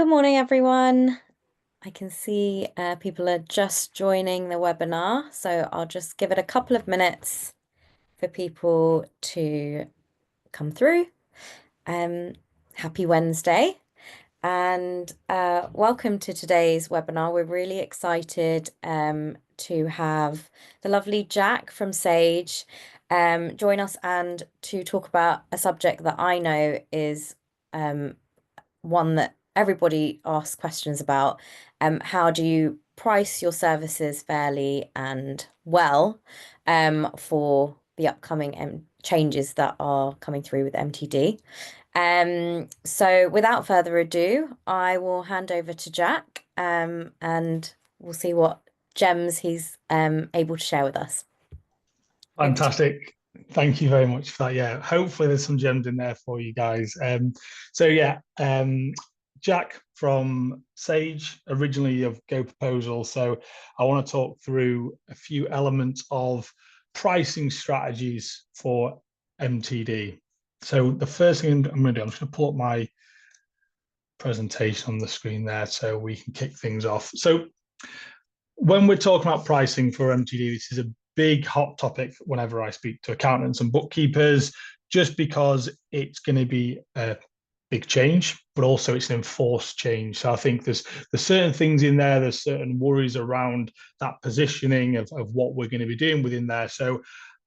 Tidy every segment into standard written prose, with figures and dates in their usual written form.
Good morning, everyone. I can see people are just joining the webinar, so I'll just give it a couple of minutes for people to come through. Um, Happy Wednesday, and welcome to today's webinar. We're really excited to have the lovely Jack from Sage join us and to talk about a subject that I know is one that everybody asks questions about. How do you price your services fairly and well for the upcoming changes that are coming through with MTD? So without further ado, I will hand over to Jack and we'll see what gems he's able to share with us. Over to Fantastic. Thank you very much for that. Yeah, hopefully there's some gems in there for you guys. Jack from Sage, originally of GoProposal. So I want to talk through a few elements of pricing strategies for MTD. So the first thing I'm going to do, I'm just going to pull up my presentation on the screen there so we can kick things off. So when we're talking about pricing for MTD, this is a big hot topic whenever I speak to accountants and bookkeepers, just because it's going to be a big change, but also it's an enforced change. So I think there's certain things in there, there's certain worries around that positioning of what we're going to be doing within there. So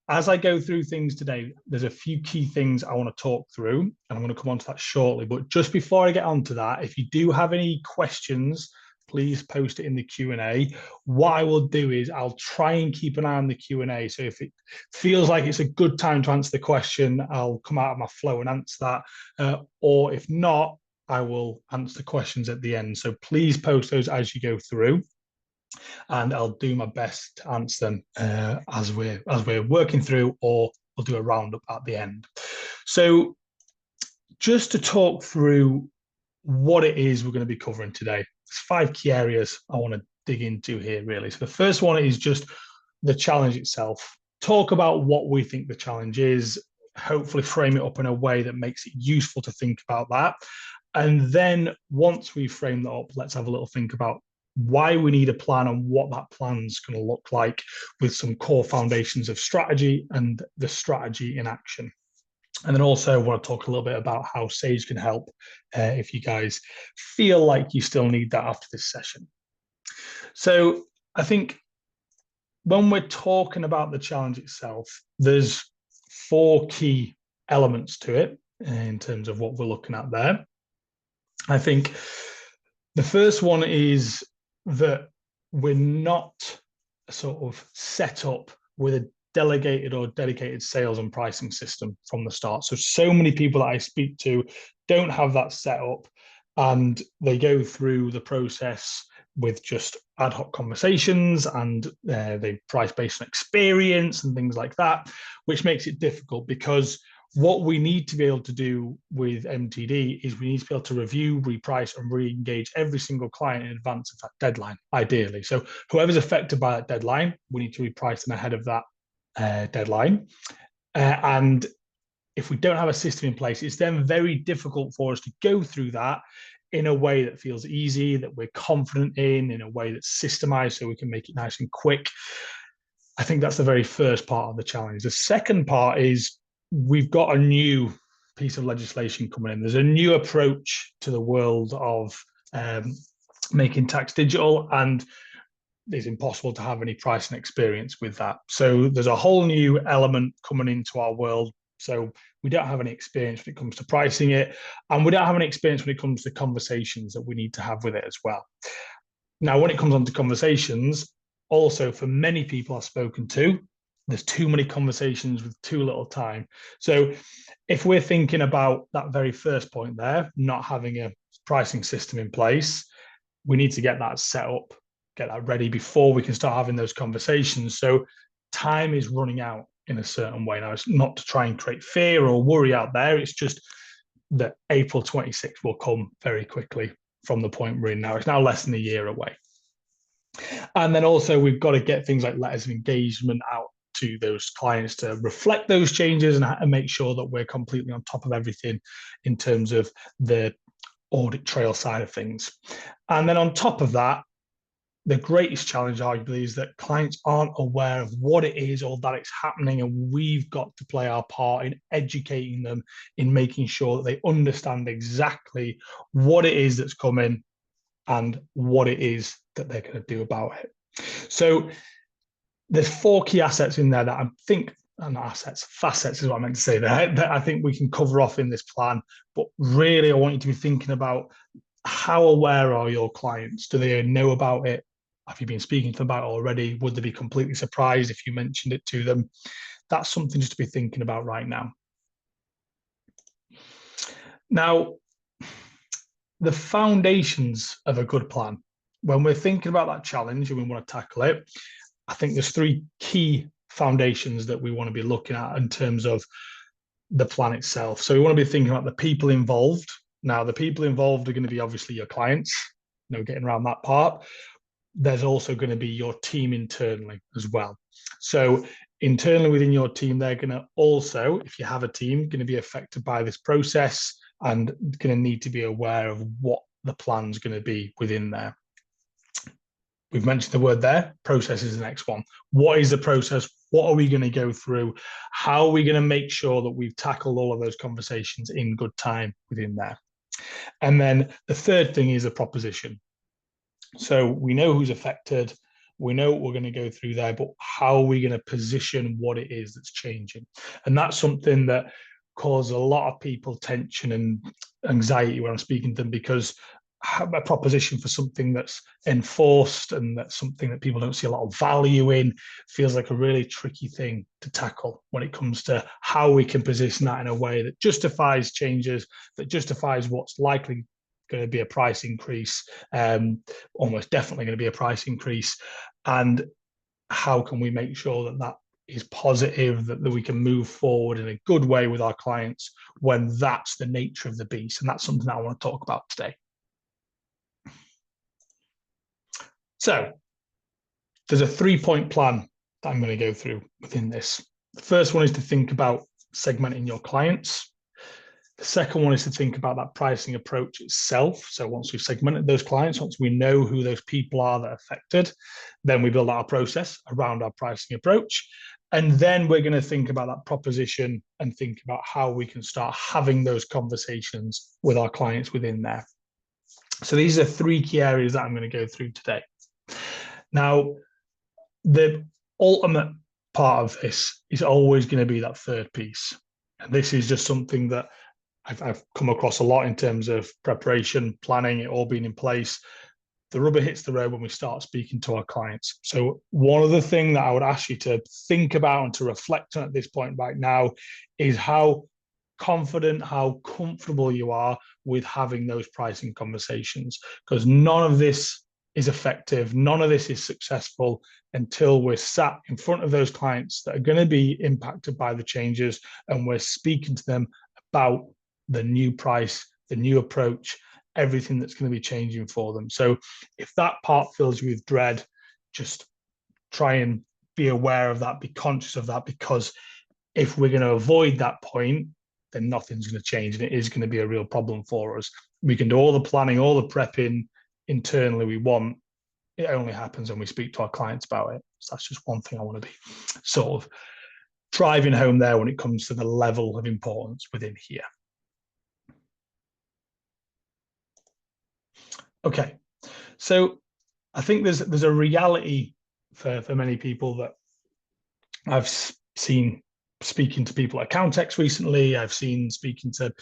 as I go through things today, there's a few key things I want to talk through, and I'm going to come on to that shortly. But just before I get on to that, if you do have any questions, please post it in the Q&A. What I will do is I'll try and keep an eye on the Q&A. So if it feels like it's a good time to answer the question, I'll come out of my flow and answer that. Or if not, I will answer the questions at the end. So please post those as you go through, and I'll do my best to answer them as we're working through, or we'll do a roundup at the end. So just to talk through what it is we're going to be covering today, there's 5 key areas I want to dig into here, really. So the first one is just the challenge itself. Talk about what we think the challenge is, hopefully frame it up in a way that makes it useful to think about that. And then once we frame that up, let's have a little think about why we need a plan and what that plan's going to look like, with some core foundations of strategy and the strategy in action. And then also I want to talk a little bit about how Sage can help if you guys feel like you still need that after this session. So I think when we're talking about the challenge itself, there's 4 key elements to it in terms of what we're looking at there. I think the first one is that we're not sort of set up with a delegated or dedicated sales and pricing system from the start. So many people that I speak to don't have that set up, and they go through the process with just ad hoc conversations, and they price based on experience and things like that, which makes it difficult, because what we need to be able to do with MTD is we need to be able to review, reprice, and re-engage every single client in advance of that deadline, ideally. So whoever's affected by that deadline, we need to reprice them ahead of that deadline. And if we don't have a system in place, it's then very difficult for us to go through that in a way that feels easy, that we're confident in a way that's systemized, so we can make it nice and quick. I think that's the very first part of the challenge. The second part is we've got a new piece of legislation coming in. There's a new approach to the world of making tax digital, and it's impossible to have any pricing experience with that. So there's a whole new element coming into our world. So we don't have any experience when it comes to pricing it, and we don't have any experience when it comes to conversations that we need to have with it as well. Now, when it comes on to conversations, also for many people I've spoken to, there's too many conversations with too little time. So if we're thinking about that very first point there, not having a pricing system in place, we need to get that set up, get that ready before we can start having those conversations. So time is running out in a certain way. Now, it's not to try and create fear or worry out there. It's just that April 26th will come very quickly from the point we're in now. It's now less than a year away. And then also we've got to get things like letters of engagement out to those clients to reflect those changes and make sure that we're completely on top of everything in terms of the audit trail side of things. And then on top of that, the greatest challenge, arguably, is that clients aren't aware of what it is or that it's happening, and we've got to play our part in educating them, in making sure that they understand exactly what it is that's coming and what it is that they're going to do about it. So there's 4 key assets in there that I think, not assets, facets is what I meant to say there, that I think we can cover off in this plan. But really, I want you to be thinking about, how aware are your clients? Do they know about it? Have you been speaking to them about it already? Would they be completely surprised if you mentioned it to them? That's something just to be thinking about right now. Now, the foundations of a good plan, when we're thinking about that challenge and we want to tackle it, I think there's 3 key foundations that we want to be looking at in terms of the plan itself. So we want to be thinking about the people involved. Now, the people involved are going to be obviously your clients, getting around that part. There's also going to be your team internally as well. So internally within your team, they're going to also, if you have a team, going to be affected by this process and going to need to be aware of what the plan's going to be within there. We've mentioned the word there. Process is the next one. What is the process? What are we going to go through? How are we going to make sure that we've tackled all of those conversations in good time within there? And then the third thing is a proposition. So we know who's affected. We know what we're going to go through there, but how are we going to position what it is that's changing? And that's something that causes a lot of people tension and anxiety when I'm speaking to them, because a proposition for something that's enforced and that's something that people don't see a lot of value in feels like a really tricky thing to tackle when it comes to how we can position that in a way that justifies changes, that justifies what's likely going to be a price increase, almost definitely going to be a price increase, and how can we make sure that that is positive, that we can move forward in a good way with our clients when that's the nature of the beast. And that's something that I want to talk about today. So there's a 3-point plan that I'm going to go through within this. The first one is to think about segmenting your clients. The second one is to think about that pricing approach itself. So once we've segmented those clients, once we know who those people are that are affected, then we build our process around our pricing approach. And then we're going to think about that proposition and think about how we can start having those conversations with our clients within there. So these are 3 key areas that I'm going to go through today. Now, the ultimate part of this is always going to be that third piece. And this is just something that I've come across a lot in terms of preparation, planning, it all being in place. The rubber hits the road when we start speaking to our clients. So one of the things that I would ask you to think about and to reflect on at this point right now is how confident, how comfortable you are with having those pricing conversations, because none of this is effective. None of this is successful until we're sat in front of those clients that are going to be impacted by the changes, and we're speaking to them about the new price, the new approach, everything that's going to be changing for them. So if that part fills you with dread, just try and be aware of that, be conscious of that, because if we're going to avoid that point, then nothing's going to change, and it is going to be a real problem for us. We can do all the planning, all the prepping internally we want. It only happens when we speak to our clients about it. So that's just one thing I want to be sort of driving home there when it comes to the level of importance within here. Okay, so I think there's a reality for many people that I've seen speaking to people at Accountex recently. I've seen speaking to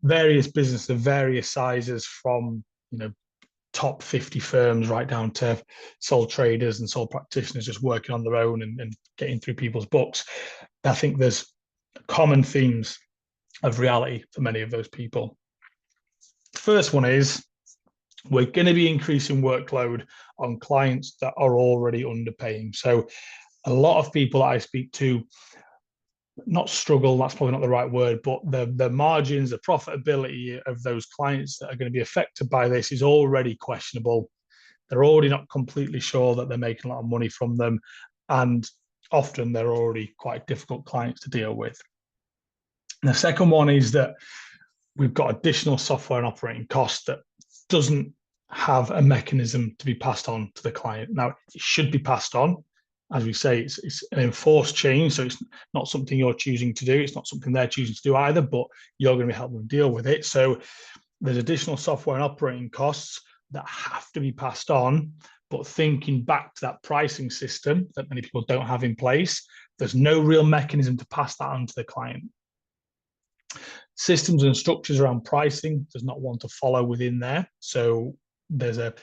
various businesses of various sizes, from top 50 firms right down to sole traders and sole practitioners just working on their own and getting through people's books. I think there's common themes of reality for many of those people. The first one is we're going to be increasing workload on clients that are already underpaying. So a lot of people that I speak to, not struggle, that's probably not the right word, but the margins, the profitability of those clients that are going to be affected by this is already questionable. They're already not completely sure that they're making a lot of money from them. And often they're already quite difficult clients to deal with. And the second one is that we've got additional software and operating costs that doesn't have a mechanism to be passed on to the client. Now, it should be passed on. As we say, it's an enforced change, so it's not something you're choosing to do. It's not something they're choosing to do either, but you're going to be helping them deal with it. So there's additional software and operating costs that have to be passed on. But thinking back to that pricing system that many people don't have in place, there's no real mechanism to pass that on to the client. Systems and structures around pricing, there's not one to follow within there. So there's a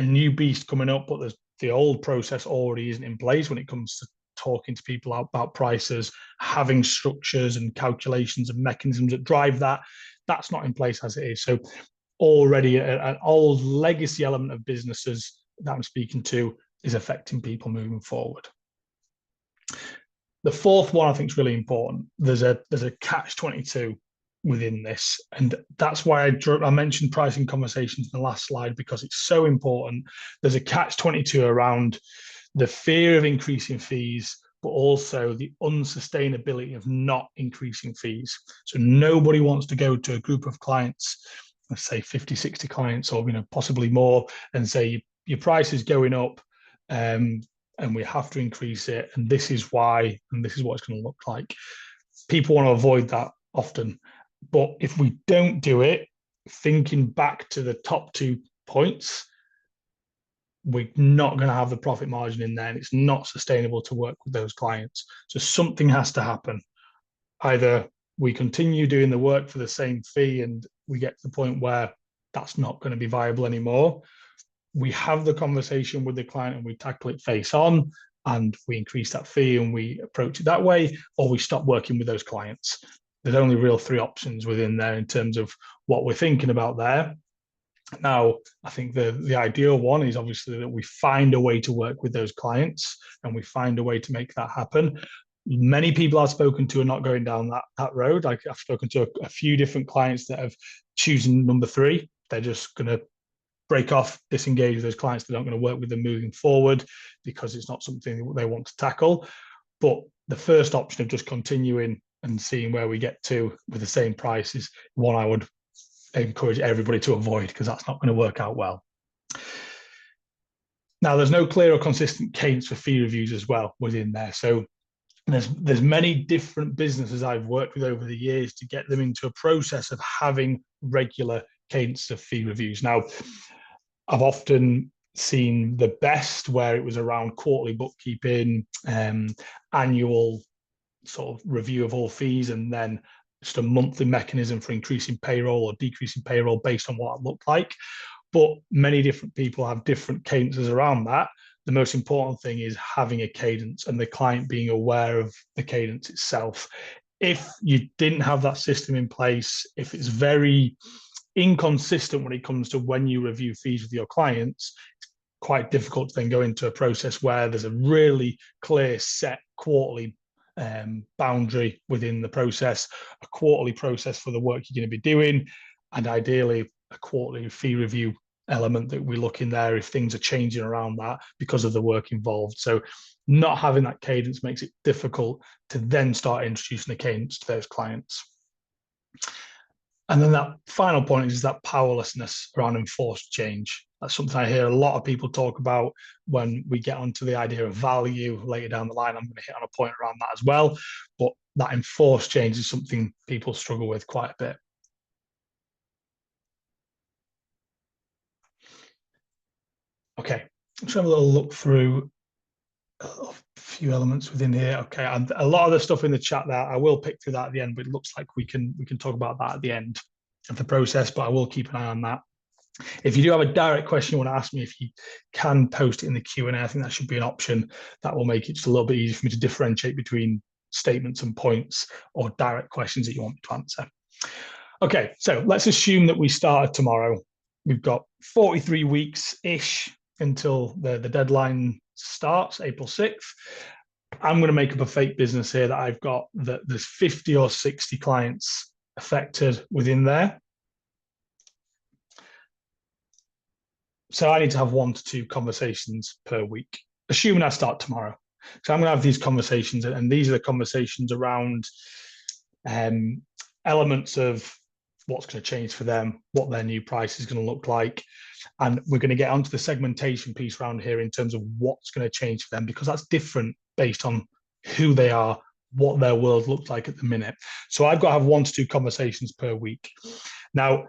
new beast coming up, but there's the old process already isn't in place when it comes to talking to people about prices, having structures and calculations and mechanisms that drive that. That's not in place as it is. So already an old legacy element of businesses that I'm speaking to is affecting people moving forward. The fourth one I think is really important. There's a catch-22 within this, and that's why I mentioned pricing conversations in the last slide, because it's so important. There's a catch-22 around the fear of increasing fees, but also the unsustainability of not increasing fees. So nobody wants to go to a group of clients, let's say 50, 60 clients, or possibly more, and say your price is going up, and we have to increase it, and this is why, and this is what it's going to look like. People want to avoid that often. But if we don't do it, thinking back to the top 2 points, we're not going to have the profit margin in there, and it's not sustainable to work with those clients. So something has to happen. Either we continue doing the work for the same fee and we get to the point where that's not going to be viable anymore. We have the conversation with the client and we tackle it face on, and we increase that fee and we approach it that way, or we stop working with those clients. There's only real 3 options within there in terms of what we're thinking about there. Now, I think the ideal one is obviously that we find a way to work with those clients and we find a way to make that happen. Many people I've spoken to are not going down that road. I've spoken to a few different clients that have chosen number 3. They're just going to break off, disengage with those clients. They're not going to work with them moving forward because it's not something they want to tackle. But the first option of just continuing and seeing where we get to with the same price is one I would encourage everybody to avoid, because that's not going to work out well. Now, there's no clear or consistent cadence for fee reviews as well within there. So there's many different businesses I've worked with over the years to get them into a process of having regular cadence of fee reviews. Now, I've often seen the best where it was around quarterly bookkeeping, annual sort of review of all fees, and then just a monthly mechanism for increasing payroll or decreasing payroll based on what it looked like. But many different people have different cadences around that. The most important thing is having a cadence and the client being aware of the cadence itself. If you didn't have that system in place, if it's very inconsistent when it comes to when you review fees with your clients, it's quite difficult to then go into a process where there's a really clear set quarterly boundary within the process, a quarterly process for the work you're going to be doing, and ideally a quarterly fee review element that we look in there if things are changing around that because of the work involved. So not having that cadence makes it difficult to then start introducing the cadence to those clients. And then that final point is that powerlessness around enforced change. That's something I hear a lot of people talk about when we get onto the idea of value later down the line. I'm going to hit on a point around that as well. But that enforced change is something people struggle with quite a bit. Okay, let's have a little look through a few elements within here. Okay, and a lot of the stuff in the chat there, I will pick through that at the end, but it looks like we can talk about that at the end of the process, but I will keep an eye on that. If you do have a direct question you want to ask me, if you can post it in the Q&A, I think that should be an option. That will make it just a little bit easier for me to differentiate between statements and points or direct questions that you want me to answer. Okay, so let's assume that we started tomorrow. We've got 43 weeks-ish until the deadline starts, April 6th. I'm going to make up a fake business here that I've got that there's 50 or 60 clients affected within there. So I need to have 1 to 2 conversations per week, assuming I start tomorrow. So I'm going to have these conversations, and these are the conversations around elements of what's going to change for them, what their new price is going to look like. And we're going to get onto the segmentation piece around here in terms of what's going to change for them, because that's different based on who they are, what their world looks like at the minute. So I've got to have 1 to 2 conversations per week. Now,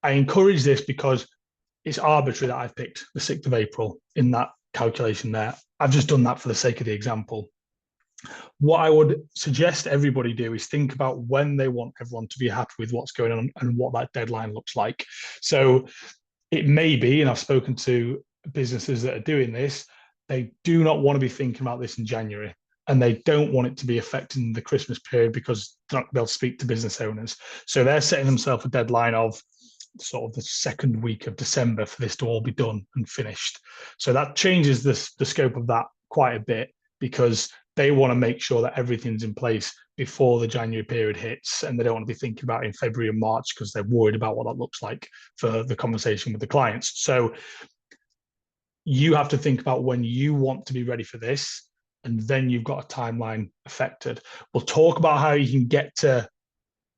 I encourage this because it's arbitrary that I've picked the 6th of April in that calculation there. I've just done that for the sake of the example. What I would suggest everybody do is think about when they want everyone to be happy with what's going on and what that deadline looks like. So it may be, and I've spoken to businesses that are doing this, they do not want to be thinking about this in January, and they don't want it to be affecting the Christmas period because they're not going to be able to speak to business owners. So they're setting themselves a deadline of sort of the 2nd week of December for this to all be done and finished. So that changes the scope of that quite a bit, because they want to make sure that everything's in place before the January period hits, and they don't want to be thinking about it in February and March because they're worried about what that looks like for the conversation with the clients. So you have to think about when you want to be ready for this, and then you've got a timeline affected. We'll talk about how you can get to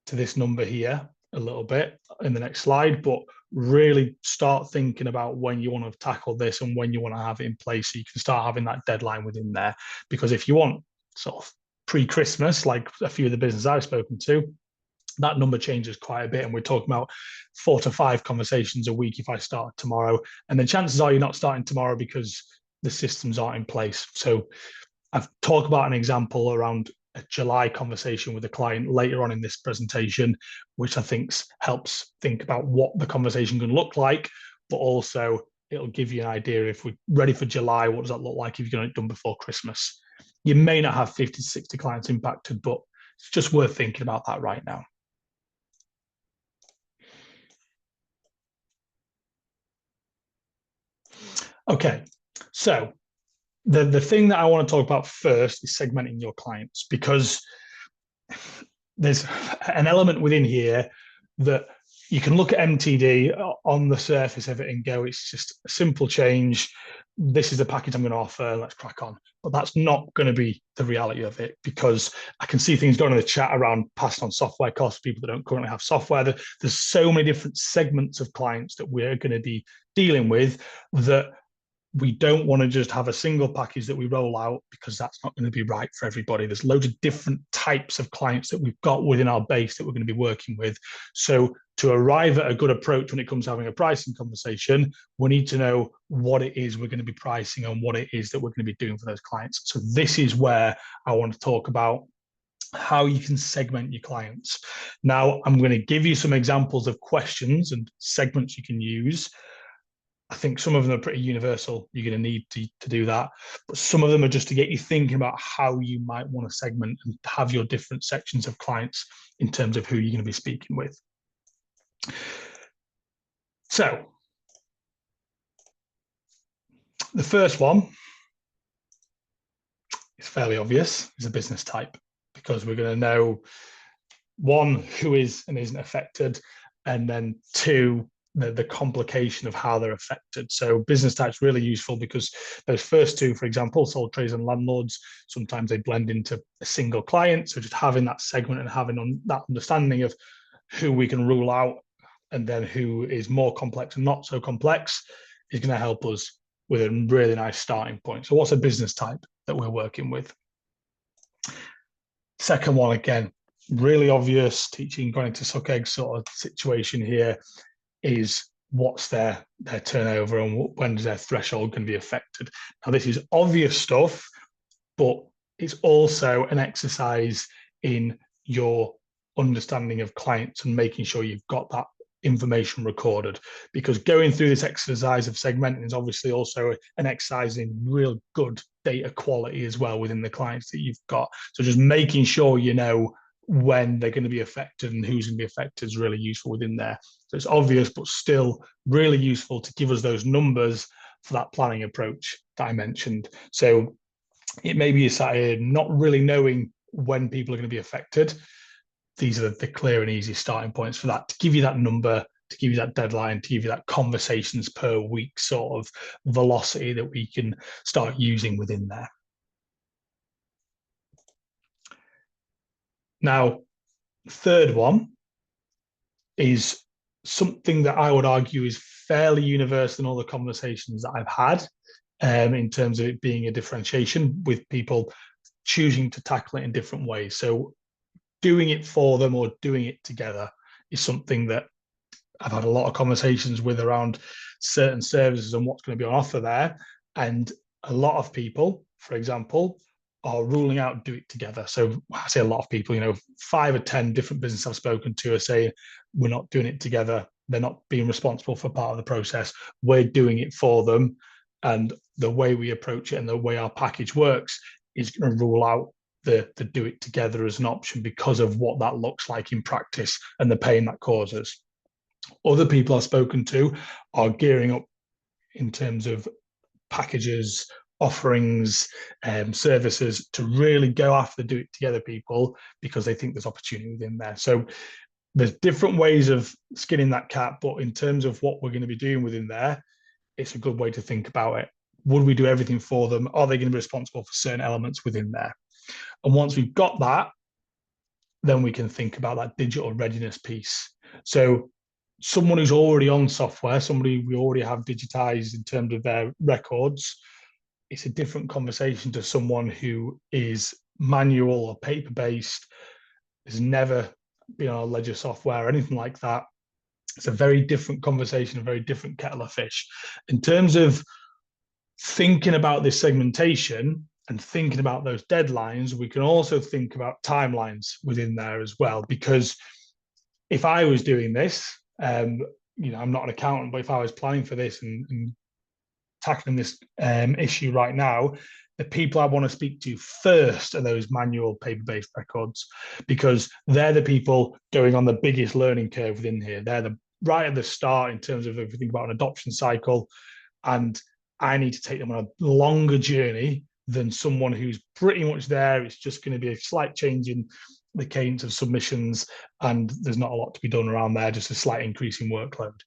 this number here a little bit in the next slide, but really start thinking about when you want to tackle this and when you want to have it in place so you can start having that deadline within there. Because if you want sort of pre-Christmas, like a few of the businesses I've spoken to, that number changes quite a bit. And we're talking about 4 to 5 conversations a week if I start tomorrow. And then chances are you're not starting tomorrow because the systems aren't in place. So I've talked about an example around a July conversation with a client later on in this presentation, which I think helps think about what the conversation can look like, but also it'll give you an idea if we're ready for July, what does that look like if you're going to get it done before Christmas? You may not have 50 to 60 clients impacted, but it's just worth thinking about that right now. Okay, so the thing that I want to talk about first is segmenting your clients, because there's an element within here that you can look at MTD on the surface of it and go, it's just a simple change. This is the package I'm going to offer. Let's crack on. But that's not going to be the reality of it, because I can see things going in the chat around passed on software costs, people that don't currently have software. There's so many different segments of clients that we're going to be dealing with that we don't want to just have a single package that we roll out, because that's not going to be right for everybody. There's loads of different types of clients that we've got within our base that we're going to be working with. So to arrive at a good approach when it comes to having a pricing conversation, we need to know what it is we're going to be pricing and what it is that we're going to be doing for those clients. So this is where I want to talk about how you can segment your clients. Now, I'm going to give you some examples of questions and segments you can use. I think some of them are pretty universal. You're going to need to do that. But some of them are just to get you thinking about how you might want to segment and have your different sections of clients in terms of who you're going to be speaking with. So the first one is fairly obvious, is a business type, because we're going to know, 1, who is and isn't affected, and then 2, the complication of how they're affected. So business type's really useful because those first 2, for example, sole traders and landlords, sometimes they blend into a single client. So just having that segment and having that understanding of who we can rule out and then who is more complex and not so complex is going to help us with a really nice starting point. So what's a business type that we're working with? Second one, again, really obvious, teaching going to suck eggs sort of situation here, is what's their turnover and when is their threshold going to be affected. Now, this is obvious stuff, but it's also an exercise in your understanding of clients and making sure you've got that information recorded, because going through this exercise of segmenting is obviously also an exercise in real good data quality as well within the clients that you've got. So just making sure you know when they're going to be affected and who's going to be affected is really useful within there. So it's obvious, but still really useful to give us those numbers for that planning approach that I mentioned. So it may be you sat here not really knowing when people are going to be affected. These are the clear and easy starting points for that, to give you that number, to give you that deadline, to give you that conversations per week sort of velocity that we can start using within there. Now, third one is something that I would argue is fairly universal in all the conversations that I've had, in terms of it being a differentiation with people choosing to tackle it in different ways. So doing it for them or doing it together is something that I've had a lot of conversations with around certain services and what's going to be on offer there. And a lot of people, for example, are ruling out do it together. So I say a lot of people, 5 or 10 different businesses I've spoken to are saying we're not doing it together. They're not being responsible for part of the process. We're doing it for them. And the way we approach it and the way our package works is going to rule out the do it together as an option because of what that looks like in practice and the pain that causes. Other people I've spoken to are gearing up in terms of packages, offerings, services to really go after the do it together people because they think there's opportunity within there. So there's different ways of skinning that cat, but in terms of what we're going to be doing within there, it's a good way to think about it. Would we do everything for them? Are they going to be responsible for certain elements within there? And once we've got that, then we can think about that digital readiness piece. So someone who's already on software, somebody we already have digitized in terms of their records, it's a different conversation to someone who is manual or paper based, has never been on a ledger software or anything like that. It's a very different conversation, a very different kettle of fish. In terms of thinking about this segmentation and thinking about those deadlines, we can also think about timelines within there as well. Because if I was doing this, I'm not an accountant, but if I was planning for this and tackling this issue right now, the people I want to speak to first are those manual paper-based records, because they're the people going on the biggest learning curve within here. They're right at the start in terms of everything about an adoption cycle, and I need to take them on a longer journey than someone who's pretty much there. It's just going to be a slight change in the cadence of submissions, and there's not a lot to be done around there, just a slight increase in workload.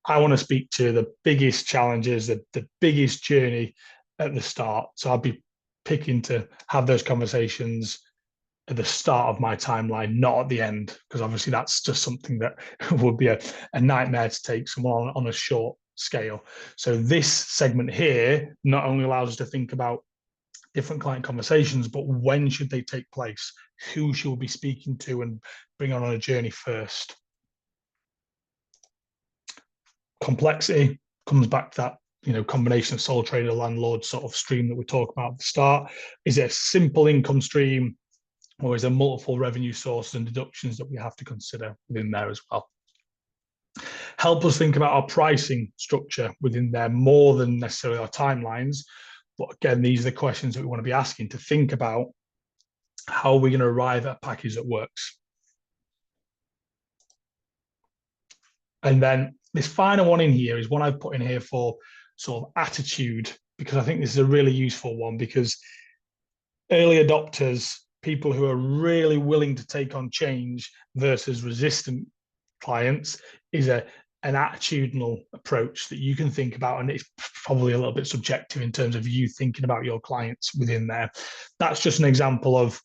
I want to speak to the biggest challenges, the biggest journey at the start. So I'd be picking to have those conversations at the start of my timeline, not at the end, because obviously that's just something that would be a nightmare to take someone on a short scale. So this segment here not only allows us to think about different client conversations, but when should they take place? Who should we be speaking to and bring on a journey first? Complexity comes back to that combination of sole trader landlord sort of stream that we talked about at the start. Is it a simple income stream, or is there multiple revenue sources and deductions that we have to consider within there as well? Help us think about our pricing structure within there more than necessarily our timelines. But again, these are the questions that we want to be asking to think about how are we going to arrive at a package that works. And then this final one in here is one I've put in here for sort of attitude, because I think this is a really useful one, because early adopters, people who are really willing to take on change versus resistant clients, is an attitudinal approach that you can think about, and it's probably a little bit subjective in terms of you thinking about your clients within there. That's just an example of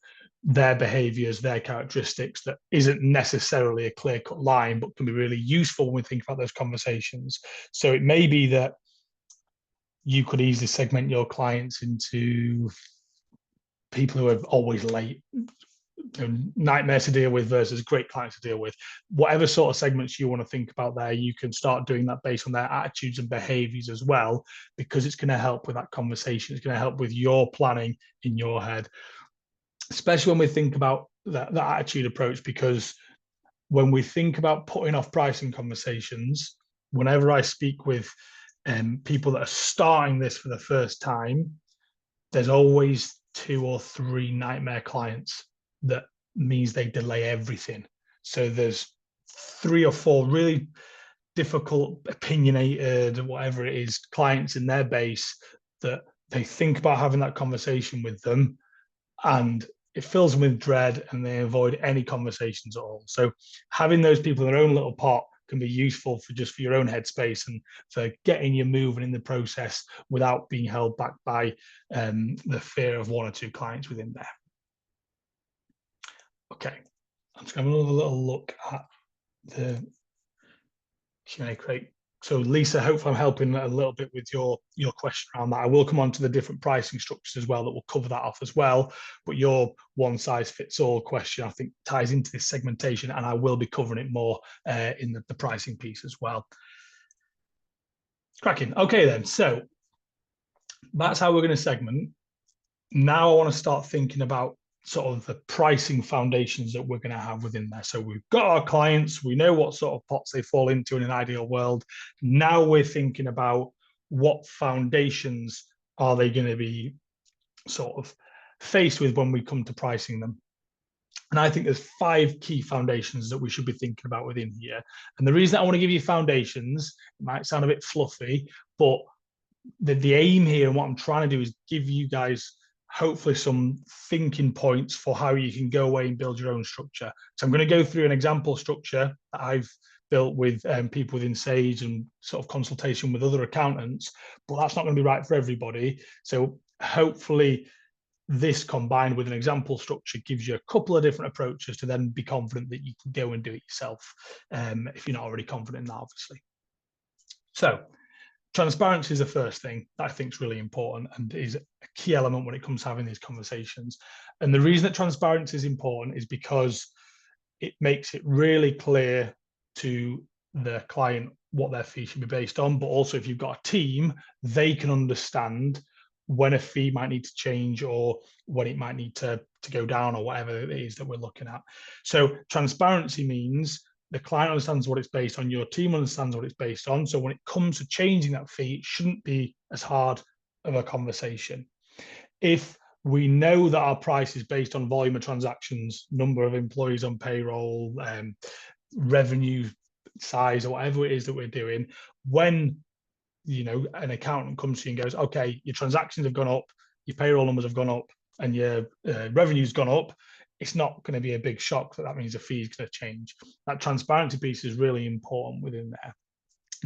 their behaviors, their characteristics, that isn't necessarily a clear-cut line, but can be really useful when we think about those conversations. So it may be that you could easily segment your clients into people who are always late, nightmares to deal with versus great clients to deal with. Whatever sort of segments you want to think about there, you can start doing that based on their attitudes and behaviors as well, because it's going to help with that conversation. It's going to help with your planning in your head, especially when we think about that attitude approach, because when we think about putting off pricing conversations, whenever I speak with people that are starting this for the first time, there's always 2 or 3 nightmare clients that means they delay everything. So there's 3 or 4 really difficult, opinionated, whatever it is, clients in their base that they think about having that conversation with them, and it fills them with dread, and they avoid any conversations at all. So having those people in their own little pot can be useful for just for your own headspace and for getting you moving in the process without being held back by the fear of 1 or 2 clients within there. Okay, I'm just going to have another little look at the Q&A, great. So Lisa, hopefully I'm helping a little bit with your question around that. I will come on to the different pricing structures as well that will cover that off as well. But your one size fits all question, I think, ties into this segmentation, and I will be covering it more in the pricing piece as well. Cracking. Okay, then. So that's how we're going to segment. Now I want to start thinking about sort of the pricing foundations that we're going to have within there. So we've got our clients, we know what sort of pots they fall into in an ideal world. Now we're thinking about what foundations are they going to be sort of faced with when we come to pricing them. And I think there's 5 key foundations that we should be thinking about within here. And the reason I want to give you foundations, it might sound a bit fluffy, but the aim here and what I'm trying to do is give you guys hopefully some thinking points for how you can go away and build your own structure. So I'm going to go through an example structure that I've built with people within Sage and sort of consultation with other accountants, but that's not going to be right for everybody. So hopefully this combined with an example structure gives you a couple of different approaches to then be confident that you can go and do it yourself if you're not already confident in that, obviously. So transparency is the first thing that I think is really important and is a key element when it comes to having these conversations. And the reason that transparency is important is because it makes it really clear to the client what their fee should be based on. But also, if you've got a team, they can understand when a fee might need to change or when it might need to go down or whatever it is that we're looking at. So transparency means the client understands what it's based on, your team understands what it's based on. So when it comes to changing that fee, it shouldn't be as hard of a conversation. If we know that our price is based on volume of transactions, number of employees on payroll, revenue size, or whatever it is that we're doing, when an accountant comes to you and goes, okay, your transactions have gone up, your payroll numbers have gone up, and your revenue's gone up, it's not going to be a big shock that means the fee is going to change. That transparency piece is really important within there.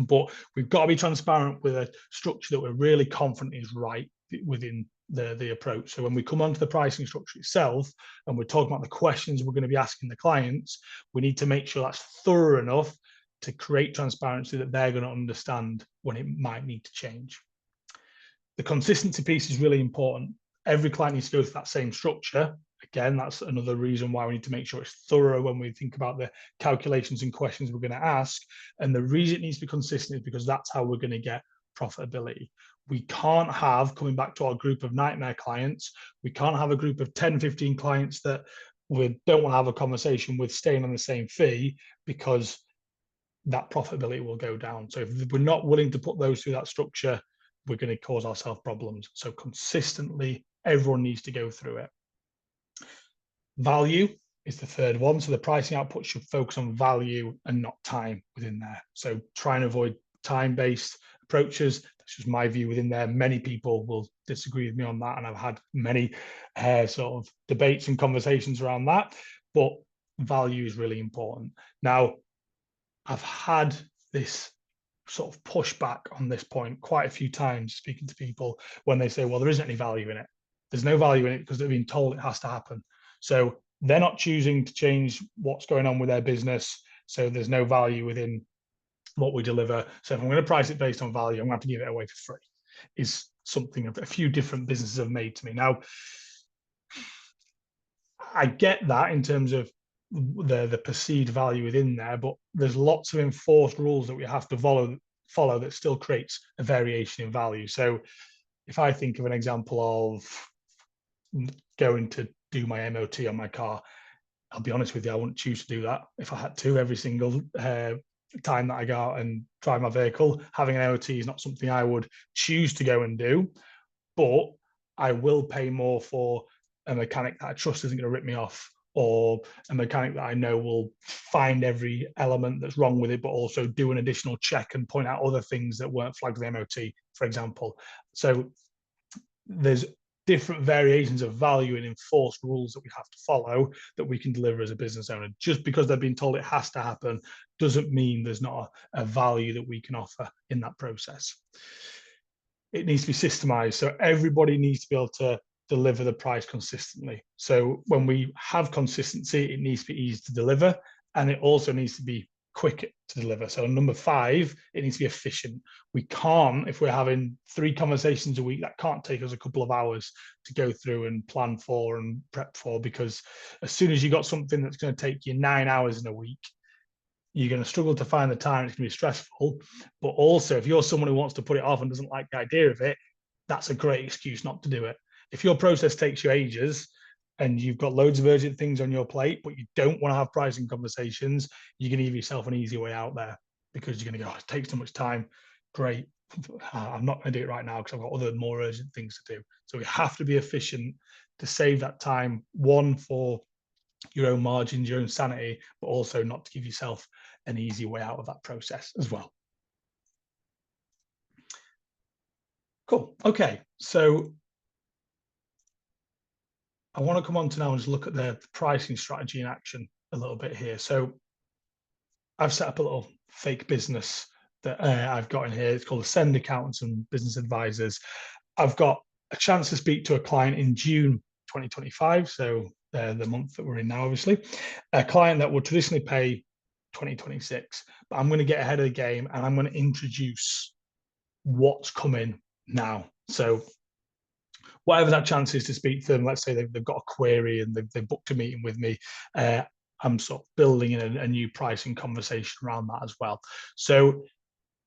But we've got to be transparent with a structure that we're really confident is right within the approach. So when we come onto the pricing structure itself and we're talking about the questions we're going to be asking the clients, we need to make sure that's thorough enough to create transparency that they're going to understand when it might need to change. The consistency piece is really important. Every client needs to go through that same structure. Again, that's another reason why we need to make sure it's thorough when we think about the calculations and questions we're going to ask. And the reason it needs to be consistent is because that's how we're going to get profitability. We can't have, coming back to our group of nightmare clients, we can't have a group of 10, 15 clients that we don't want to have a conversation with staying on the same fee, because that profitability will go down. So if we're not willing to put those through that structure, we're going to cause ourselves problems. So consistently, everyone needs to go through it. Value is the third one. So the pricing output should focus on value and not time within there. So try and avoid time-based approaches. That's just my view within there. Many people will disagree with me on that, and I've had many sort of debates and conversations around that. But value is really important. Now, I've had this sort of pushback on this point quite a few times speaking to people when they say, well, there isn't any value in it. There's no value in it because they've been told it has to happen. So they're not choosing to change what's going on with their business. So there's no value within what we deliver. So if I'm going to price it based on value, I'm going to have to give it away for free, is something a few different businesses have made to me. Now, I get that in terms of the perceived value within there, but there's lots of enforced rules that we have to follow that still creates a variation in value. So if I think of an example of going to do my MOT on my car, I'll be honest with you, I wouldn't choose to do that if I had to every single time that I go out and drive my vehicle. Having an MOT is not something I would choose to go and do, but I will pay more for a mechanic that I trust isn't going to rip me off, or a mechanic that I know will find every element that's wrong with it, but also do an additional check and point out other things that weren't flagged with the MOT, for example. So there's different variations of value and enforced rules that we have to follow that we can deliver as a business owner. Just because they've been told it has to happen doesn't mean there's not a value that we can offer in that process. It needs to be systemized. So everybody needs to be able to deliver the price consistently. So when we have consistency, it needs to be easy to deliver, and it also needs to be quick to deliver. So number 5, it needs to be efficient. We can't, if we're having 3 conversations a week, that can't take us a couple of hours to go through and plan for and prep for, because as soon as you got something that's going to take you 9 hours in a week, you're going to struggle to find the time. It's going to be stressful. But also, if you're someone who wants to put it off and doesn't like the idea of it, that's a great excuse not to do it. If your process takes you ages and you've got loads of urgent things on your plate, but you don't want to have pricing conversations, you're going to give yourself an easy way out there, because you're going to go, oh, it takes so much time. Great. I'm not going to do it right now because I've got other more urgent things to do. So we have to be efficient to save that time, one, for your own margins, your own sanity, but also not to give yourself an easy way out of that process as well. Cool. Okay. So I want to come on to now and just look at the pricing strategy in action a little bit here. So I've set up a little fake business that I've got in here. It's called Ascend Accountants and Business Advisors. I've got a chance to speak to a client in June 2025. So the month that we're in now, obviously, a client that would traditionally pay 2026, but I'm going to get ahead of the game and I'm going to introduce what's coming now. So whatever that chance is to speak to them, let's say they've got a query and they've booked a meeting with me, I'm sort of building in a new pricing conversation around that as well. So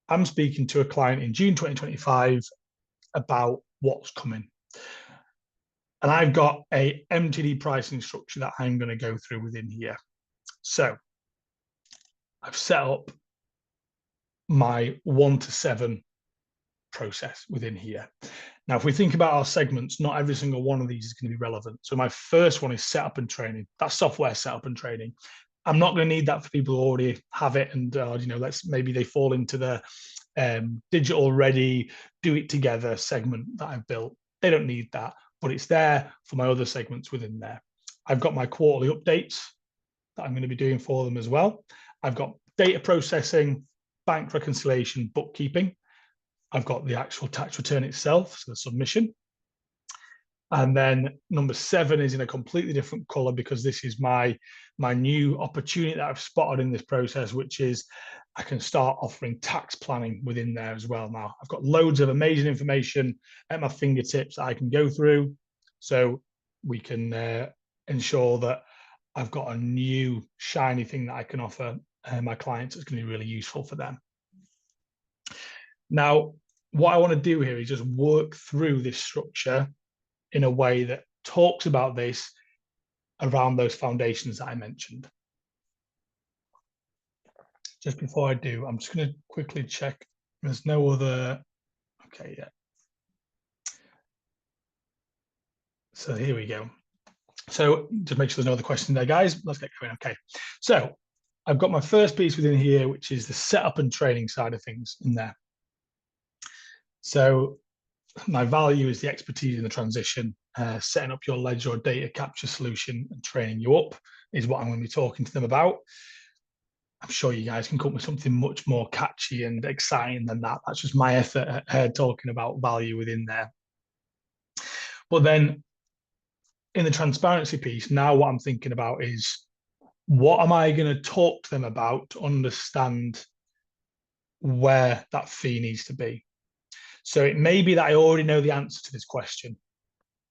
I'm speaking to a client in June 2025 about what's coming. And I've got a MTD pricing structure that I'm going to go through within here. So I've set up my 1 to 7 process within here. Now, if we think about our segments, not every single one of these is going to be relevant. So my first one is setup and training. That's software setup and training. I'm not going to need that for people who already have it and maybe they fall into the digital ready, do it together segment that I've built. They don't need that, but it's there for my other segments within there. I've got my quarterly updates that I'm going to be doing for them as well. I've got data processing, bank reconciliation, bookkeeping. I've got the actual tax return itself, so the submission. And then number 7 is in a completely different color, because this is my new opportunity that I've spotted in this process, which is I can start offering tax planning within there as well. Now, I've got loads of amazing information at my fingertips that I can go through. So we can ensure that I've got a new shiny thing that I can offer my clients that's going to be really useful for them. Now, what I want to do here is just work through this structure in a way that talks about this around those foundations that I mentioned. Just before I do, I'm just going to quickly check. There's no other. Okay, yeah. So here we go. So just make sure there's no other question there, guys. Let's get going. Okay. So I've got my first piece within here, which is the setup and training side of things in there. So my value is the expertise in the transition, setting up your ledger or data capture solution and training you up is what I'm going to be talking to them about. I'm sure you guys can come up with something much more catchy and exciting than that. That's just my effort at talking about value within there. But then in the transparency piece, now what I'm thinking about is, what am I going to talk to them about to understand where that fee needs to be? So it may be that I already know the answer to this question.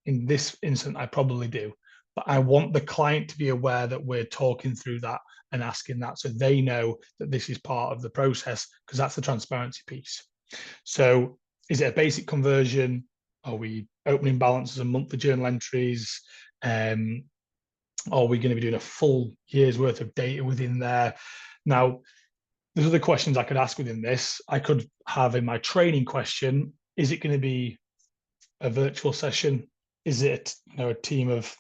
In this instance, I probably do. But I want the client to be aware that we're talking through that and asking that, so they know that this is part of the process, because that's the transparency piece. So is it a basic conversion? Are we opening balances and monthly journal entries? Are we going to be doing a full year's worth of data within there? Now, there's other questions I could ask within this. I could have in my training question, is it going to be a virtual session? Is it a team of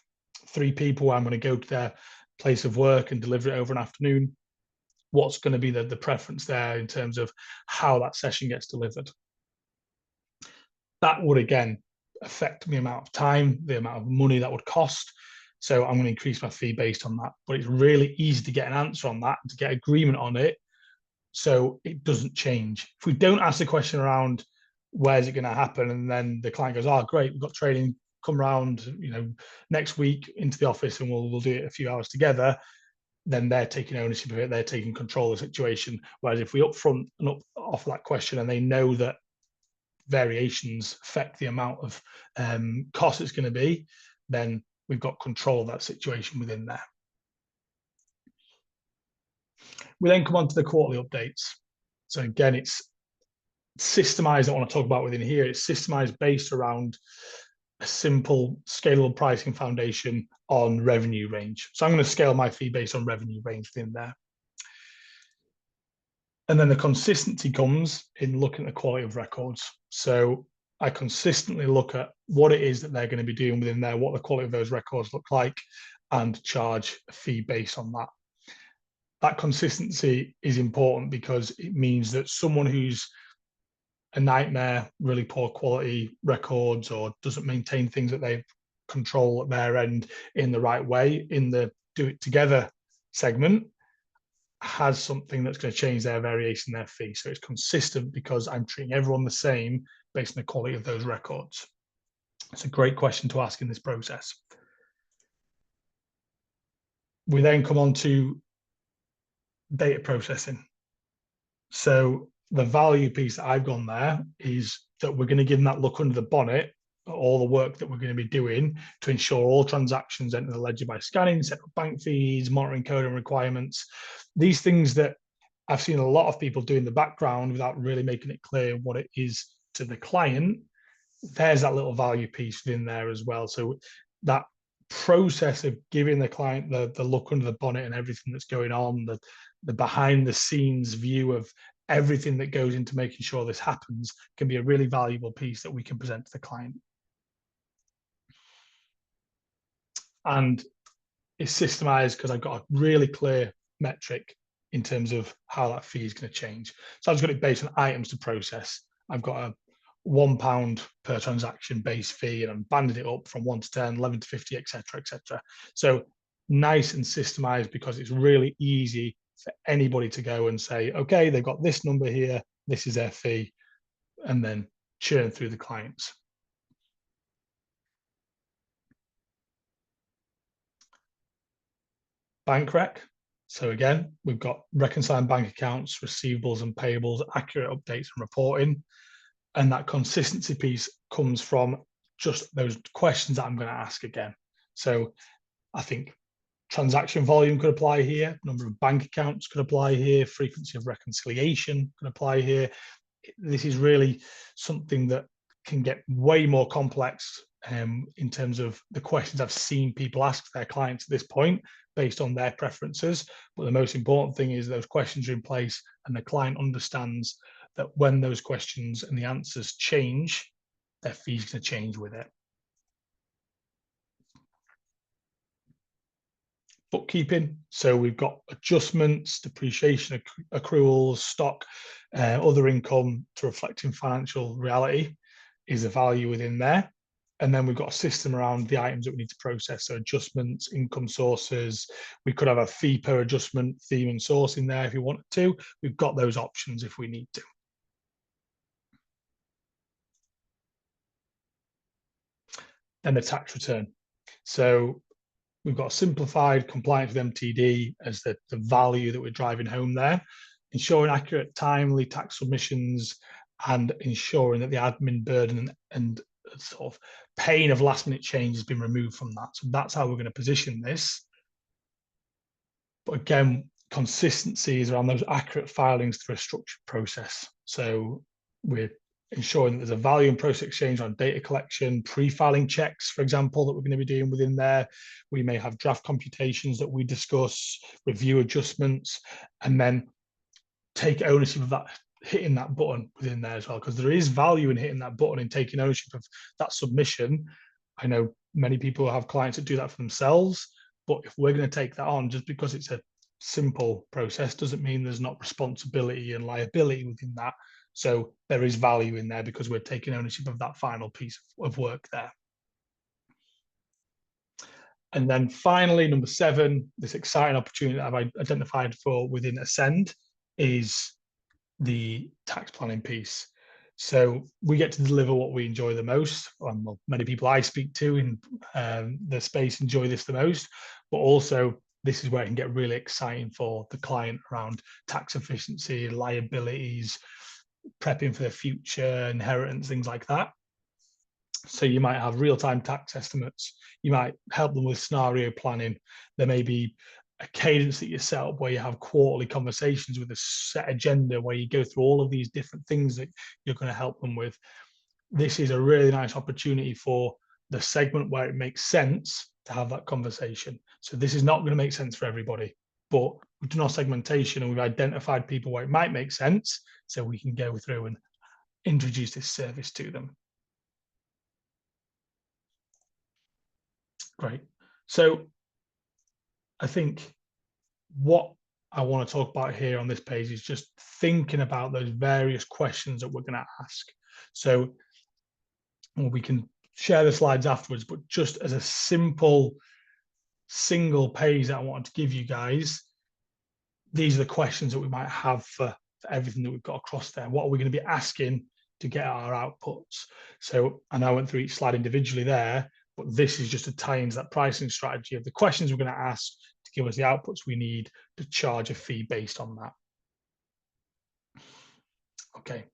3 people where I'm going to go to their place of work and deliver it over an afternoon? What's going to be the preference there in terms of how that session gets delivered? That would, again, affect the amount of time, the amount of money that would cost. So I'm going to increase my fee based on that. But it's really easy to get an answer on that and to get agreement on it, so it doesn't change. If we don't ask the question around where's it going to happen, and then the client goes, oh, great, we've got training, come round, next week into the office and we'll do it a few hours together, then they're taking ownership of it, they're taking control of the situation. Whereas if we upfront and off that question and they know that variations affect the amount of cost it's going to be, then we've got control of that situation within there. We then come on to the quarterly updates. So again, it's systemized. I want to talk about within here. It's systemized based around a simple scalable pricing foundation on revenue range. So I'm going to scale my fee based on revenue range within there. And then the consistency comes in looking at the quality of records. So I consistently look at what it is that they're going to be doing within there, what the quality of those records look like, and charge a fee based on that. That consistency is important because it means that someone who's a nightmare, really poor quality records, or doesn't maintain things that they control at their end in the right way in the do it together segment, has something that's going to change their variation, their fee. So it's consistent because I'm treating everyone the same based on the quality of those records. It's a great question to ask in this process. We then come on to data processing. So the value piece that I've gone there is that we're going to give them that look under the bonnet, all the work that we're going to be doing to ensure all transactions enter the ledger by scanning, set up bank fees, monitoring code and requirements. These things that I've seen a lot of people do in the background without really making it clear what it is to the client. There's that little value piece within there as well. So that process of giving the client the look under the bonnet and everything that's going on, the behind the scenes view of everything that goes into making sure this happens can be a really valuable piece that we can present to the client. And it's systemized because I've got a really clear metric in terms of how that fee is going to change. So I've just got it based on items to process. I've got a £1 per transaction base fee, and I'm banded it up from 1 to 10, 11 to 50, etc., etc. So nice and systemized because it's really easy for anybody to go and say, okay, they've got this number here, this is their fee, and then churn through the clients. Bank rec. So again, we've got reconciling bank accounts, receivables and payables, accurate updates and reporting. And that consistency piece comes from just those questions that I'm going to ask again. So I think transaction volume could apply here, number of bank accounts could apply here, frequency of reconciliation could apply here. This is really something that can get way more complex in terms of the questions I've seen people ask their clients at this point based on their preferences. But the most important thing is those questions are in place and the client understands that when those questions and the answers change, their fee's going to change with it. Bookkeeping. So we've got adjustments, depreciation accruals, stock, other income to reflect in financial reality is the value within there. And then we've got a system around the items that we need to process. So adjustments, income sources. We could have a fee per adjustment, theme and source in there if you wanted to. We've got those options if we need to. Then the tax return. So we've got simplified compliance with MTD as the value that we're driving home there, ensuring accurate, timely tax submissions and ensuring that the admin burden and sort of pain of last minute change has been removed from that. So that's how we're going to position this. But again, consistency is around those accurate filings through a structured process. So we're ensuring that there's a value and process exchange on data collection, pre-filing checks, for example, that we're going to be doing within there. We may have draft computations that we discuss, review adjustments, and then take ownership of that, hitting that button within there as well, because there is value in hitting that button and taking ownership of that submission. I know many people have clients that do that for themselves, but if we're going to take that on, just because it's a simple process doesn't mean there's not responsibility and liability within that. So there is value in there because we're taking ownership of that final piece of work there. And then finally, number 7, this exciting opportunity that I've identified for within Ascend is the tax planning piece. So we get to deliver what we enjoy the most. Well, many people I speak to in the space enjoy this the most, but also this is where it can get really exciting for the client around tax efficiency, liabilities, prepping for the future, inheritance, things like that. So you might have real-time tax estimates. You might help them with scenario planning. There may be a cadence that you set up where you have quarterly conversations with a set agenda where you go through all of these different things that you're going to help them with. This is a really nice opportunity for the segment where it makes sense to have that conversation. So this is not going to make sense for everybody, but we've done our segmentation and we've identified people where it might make sense, so we can go through and introduce this service to them. Great. So I think what I want to talk about here on this page is just thinking about those various questions that we're going to ask. So we can share the slides afterwards, but just as a simple single page that I wanted to give you guys, these are the questions that we might have for everything that we've got across there. What are we going to be asking to get our outputs? So, and I went through each slide individually there, but this is just to tie into that pricing strategy of the questions we're going to ask to give us the outputs we need to charge a fee based on that. Okay.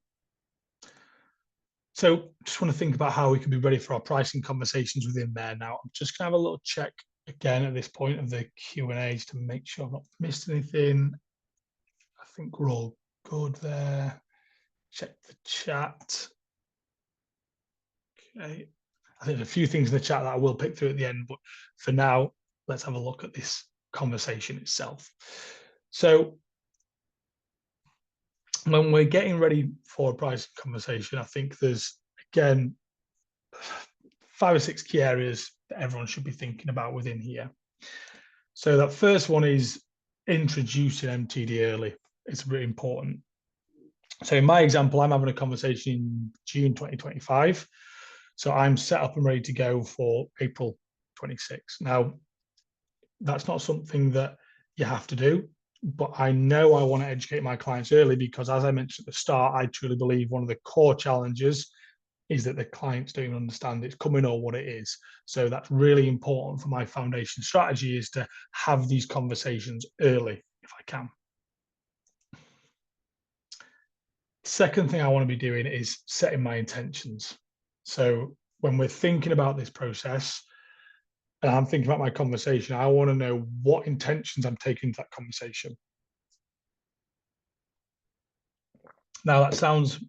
So just want to think about how we can be ready for our pricing conversations within there. Now, I'm just going to have a little check again at this point of the Q&As to make sure I've not missed anything. I think we're all good there. Check the chat. Okay. I think there's a few things in the chat that I will pick through at the end, but for now, let's have a look at this conversation itself. So when we're getting ready for a pricing conversation, I think there's, again, 5 or 6 key areas that everyone should be thinking about within here. So that first one is introducing MTD early. It's really important. So in my example, I'm having a conversation in June 2025. So I'm set up and ready to go for April 26. Now, that's not something that you have to do, but I know I want to educate my clients early because, as I mentioned at the start, I truly believe one of the core challenges is that the clients don't even understand it's coming or what it is. So that's really important for my foundation strategy, is to have these conversations early if I can. Second thing I want to be doing is setting my intentions. So when we're thinking about this process and I'm thinking about my conversation, I want to know what intentions I'm taking to that conversation. Now, that sounds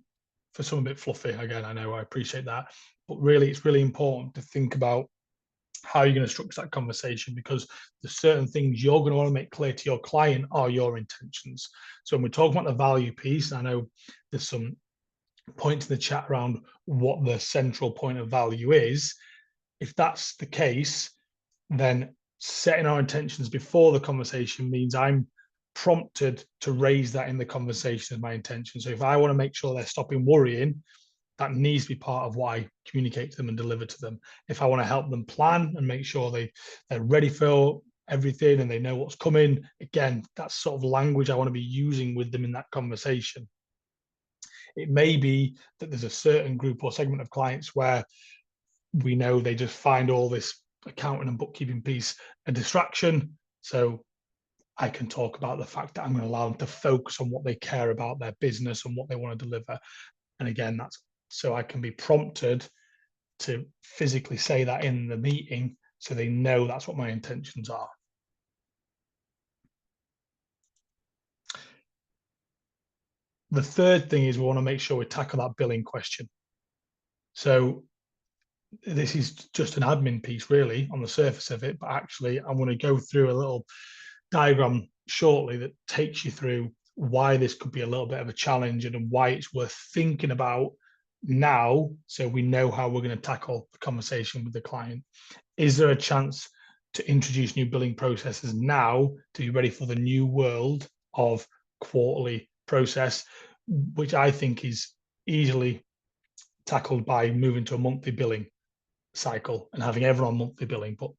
for some a bit fluffy. Again, I know, I appreciate that, but really it's really important to think about how you're going to structure that conversation, because there's certain things you're going to want to make clear to your client are your intentions. So when we're talking about the value piece, I know there's some points in the chat around what the central point of value is. If that's the case, then setting our intentions before the conversation means I'm prompted to raise that in the conversation as my intention. So if I want to make sure they're stopping worrying, that needs to be part of what I communicate to them and deliver to them. If I want to help them plan and make sure they're ready for everything and they know what's coming, again, that's sort of language I want to be using with them in that conversation. It may be that there's a certain group or segment of clients where we know they just find all this accounting and bookkeeping piece a distraction. So I can talk about the fact that I'm going to allow them to focus on what they care about, their business and what they want to deliver. And again, that's so I can be prompted to physically say that in the meeting so they know that's what my intentions are. The third thing is we want to make sure we tackle that billing question. So this is just an admin piece really on the surface of it, but actually I'm going to go through a little diagram shortly that takes you through why this could be a little bit of a challenge and why it's worth thinking about now, so we know how we're going to tackle the conversation with the client. Is there a chance to introduce new billing processes now to be ready for the new world of quarterly process, which I think is easily tackled by moving to a monthly billing cycle and having everyone monthly billing? But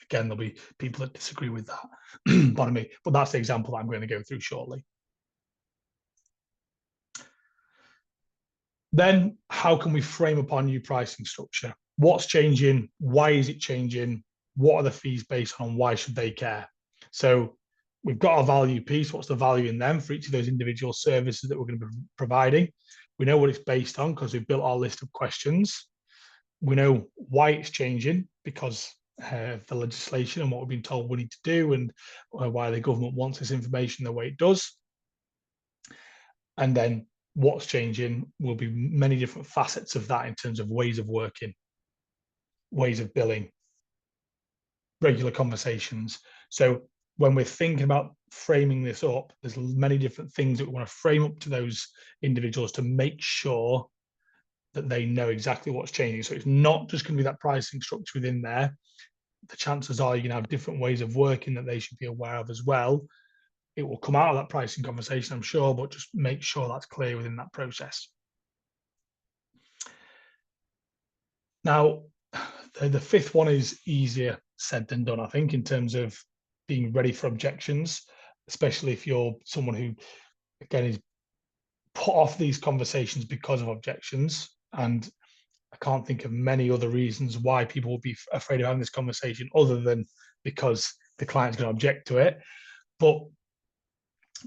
again, there'll be people that disagree with that. Pardon me, but that's the example that I'm going to go through shortly. Then how can we frame up our new pricing structure? What's changing? Why is it changing? What are the fees based on? Why should they care? So we've got our value piece. What's the value in them for each of those individual services that we're going to be providing? We know what it's based on because we've built our list of questions. We know why it's changing because of the legislation and what we've been told we need to do, and why the government wants this information the way it does. And then what's changing will be many different facets of that in terms of ways of working, ways of billing, regular conversations. So when we're thinking about framing this up, there's many different things that we want to frame up to those individuals to make sure that they know exactly what's changing. So it's not just going to be that pricing structure within there. The chances are you're going to have different ways of working that they should be aware of as well. It will come out of that pricing conversation, I'm sure, but just make sure that's clear within that process. Now, the fifth one is easier said than done, I think, in terms of being ready for objections, especially if you're someone who, again, is put off these conversations because of objections. And I can't think of many other reasons why people will be afraid of having this conversation other than because the client's going to object to it. But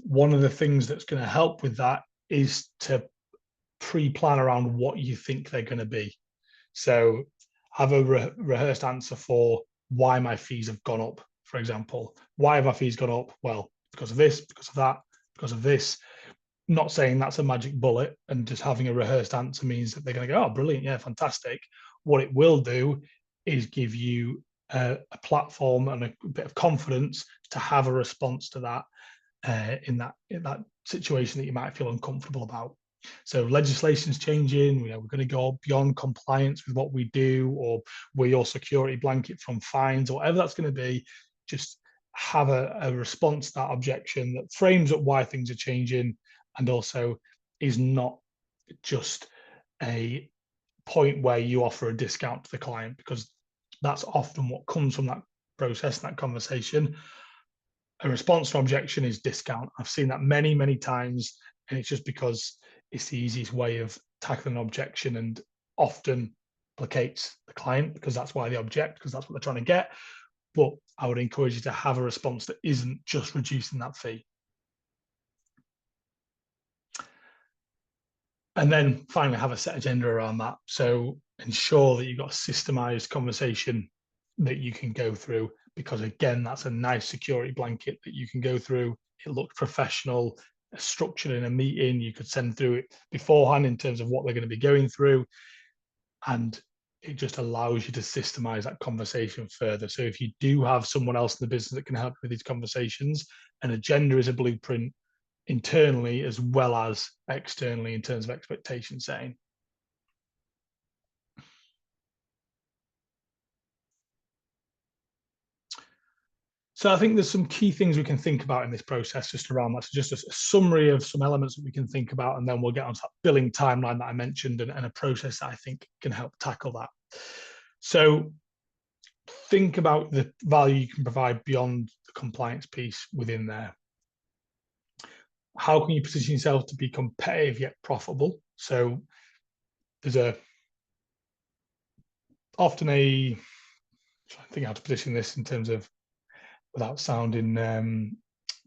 one of the things that's going to help with that is to pre-plan around what you think they're going to be. So have a rehearsed answer for why my fees have gone up, for example. Why have my fees gone up? Well, because of this, because of that, because of this. Not saying that's a magic bullet, and just having a rehearsed answer means that they're going to go, oh, brilliant, yeah, fantastic. What it will do is give you a platform and a bit of confidence to have a response to that in that situation that you might feel uncomfortable about. So legislation's changing. We're going to go beyond compliance with what we do, or we're your security blanket from fines, or whatever that's going to be. Just have a response to that objection that frames up why things are changing, and also is not just a point where you offer a discount to the client, because that's often what comes from that process, that conversation. A response to objection is discount. I've seen that many, many times, and it's just because it's the easiest way of tackling an objection, and often placates the client because that's why they object, because that's what they're trying to get. But I would encourage you to have a response that isn't just reducing that fee. And then finally, have a set agenda around that. So ensure that you've got a systemized conversation that you can go through, because again, that's a nice security blanket that you can go through. It looks professional, structured in a meeting. You could send through it beforehand in terms of what they're going to be going through. And it just allows you to systemize that conversation further. So if you do have someone else in the business that can help with these conversations, an agenda is a blueprint internally as well as externally in terms of expectation setting. So I think there's some key things we can think about in this process just around that. So just a summary of some elements that we can think about, and then we'll get onto that billing timeline that I mentioned, and a process that I think can help tackle that. So think about the value you can provide beyond the compliance piece within there. How can you position yourself to be competitive yet profitable? So there's often I think how to position this in terms of, without sounding